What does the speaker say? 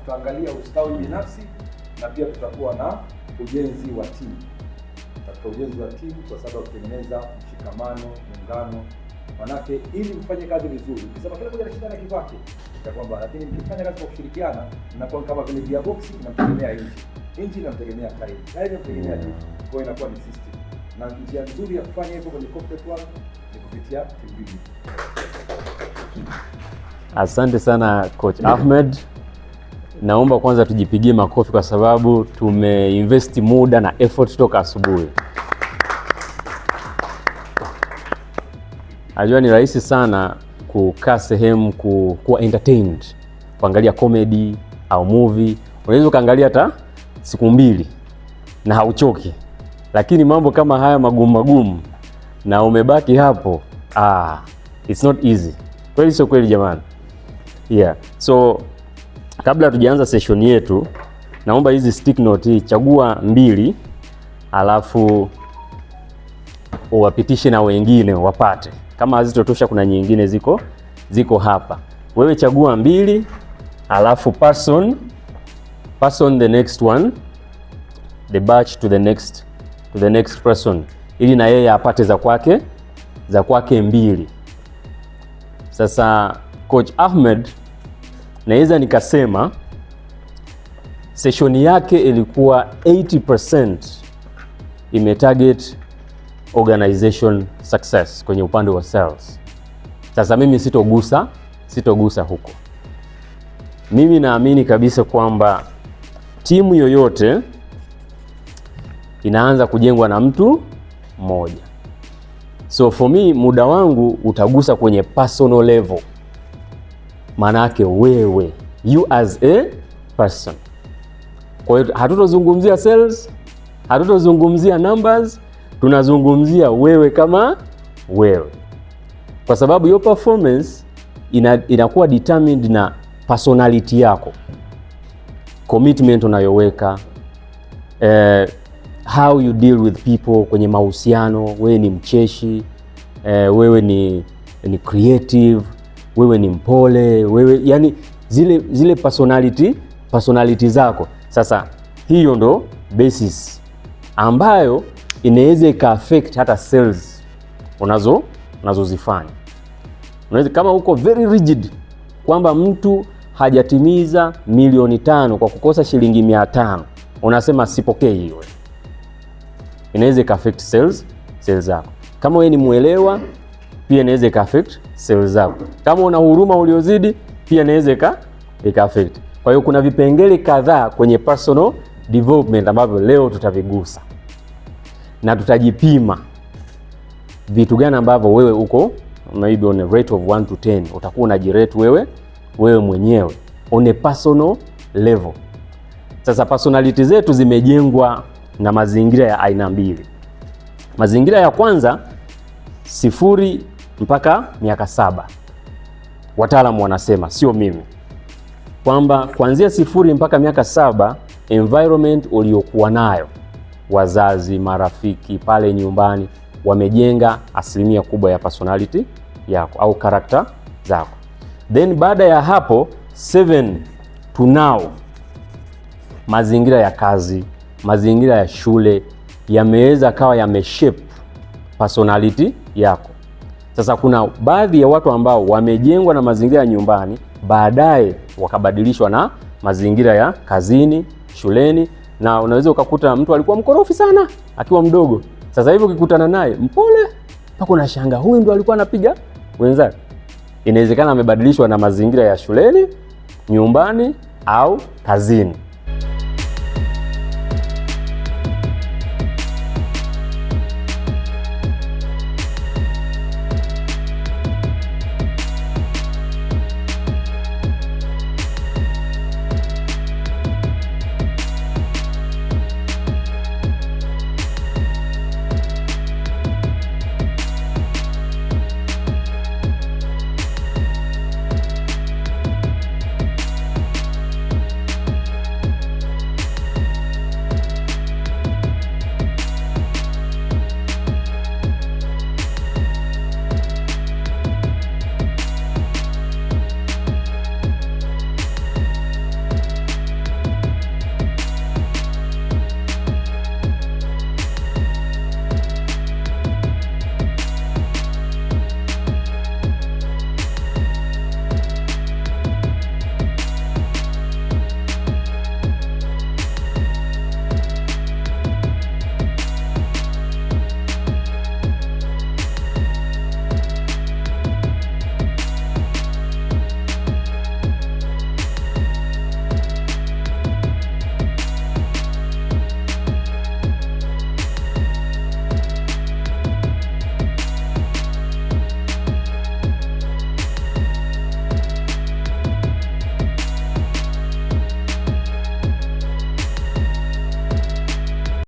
tutaangalia ustawi binafsi na pia tutakuwa na ujenzi wa timu. Katika ujenzi wa timu kwa sababu kutengeneza mshikamano, muungano. Manake ili mfanye kazi vizuri, ukisema kila mmoja anashindana kivyake, kwa kwamba lakini mkifanya kazi kwa kushirikiana, mnakuwa kama vile gearbox inamtegemea injini inamtegemea tairi inamtegemea diff. Kwa hiyo inakuwa ni system. Na njia nzuri ya kufanya hivyo kwenye corporate world ni kupitia team building. Asante sana Coach Ahmed. Naomba kwanza tujipigie makofi kwa sababu tumeinvest muda na effort toka asubuhi. Najua ni rahisi sana kukaa sehemu kuwa entertained, kuangalia comedy au movie. Unaweza kaangalia hata siku 2 na hauchoki. Lakini mambo kama haya magumu na umebaki hapo, it's not easy. Kweli sio kweli jamani? Yeah. So kabla tujaanza session yetu, naomba hizi stick note hii chagua 2 alafu uwapitishe na wengine wapate. Kama hazitotosha kuna nyingine ziko hapa. Wewe chagua 2 alafu pass on the next one, the batch to the next person, ili na yeye apate za kwake 2. Sasa Coach Ahmed naweza nikasema session yake ilikuwa 80% imetarget organization success kwenye upande wa sales. Sasa mimi sitogusa huko. Mimi naamini kabisa kwamba timu yoyote inaanza kujengwa na mtu mmoja. So for me, muda wangu utagusa kwenye personal level. Manake wewe, you as a person. Kwa hiyo hatutozungumzia sales, hatutozungumzia numbers, tunazungumzia wewe kama wewe. Kwa sababu your performance inakuwa determined na personality yako. Commitment unayoweka, how you deal with people kwenye mahusiano, wewe ni mcheshi, wewe ni creative, wewe ni mpole, wewe yani zile personality zako. Sasa hiyo ndo basis ambayo inaweza ika-affect hata sales unazozifanya. Unaweza kama uko very rigid kwamba mtu hajatimiza 5 milioni kwa kukosa shilingi 500, unasema sipokee hiyo. Inaweza ika-affect sales zako. Kama wewe ni muelewa, pia inaweza ika-affect sales zako. Kama una huruma uliozidi, pia inaweza ika-affect. Kwa hiyo kuna vipengele kadhaa kwenye personal development ambavyo leo tutavigusa. Na tutajipima vitu gani ambavyo wewe uko maybe on a rate of 1 to 10 utakuwa unajirate wewe mwenyewe on a personal level. Sasa personality zetu zimejengwa na mazingira ya aina 2. Mazingira ya kwanza 0 mpaka miaka 7. Wataalamu wanasema, sio mimi, kwamba kuanzia 0 mpaka miaka 7 environment uliokuwa nayo, wazazi, marafiki, pale nyumbani, wamejenga asilimia kubwa ya personality yako au character zako. Then baada ya hapo 7 to now, mazingira ya kazi, mazingira ya shule yameweza kawa yameshape personality yako. Sasa kuna baadhi ya watu ambao wamejengwa na mazingira ya nyumbani, baadaye wakabadilishwa na mazingira ya kazini, shuleni, na unaweza ukakuta mtu alikuwa mkorofi sana akiwa mdogo. Sasa hivi ukikutana naye mpole, mpaka unashangaa huyu ndo alikuwa anapiga wenzake. Inawezekana amebadilishwa na mazingira ya shuleni, nyumbani au kazini.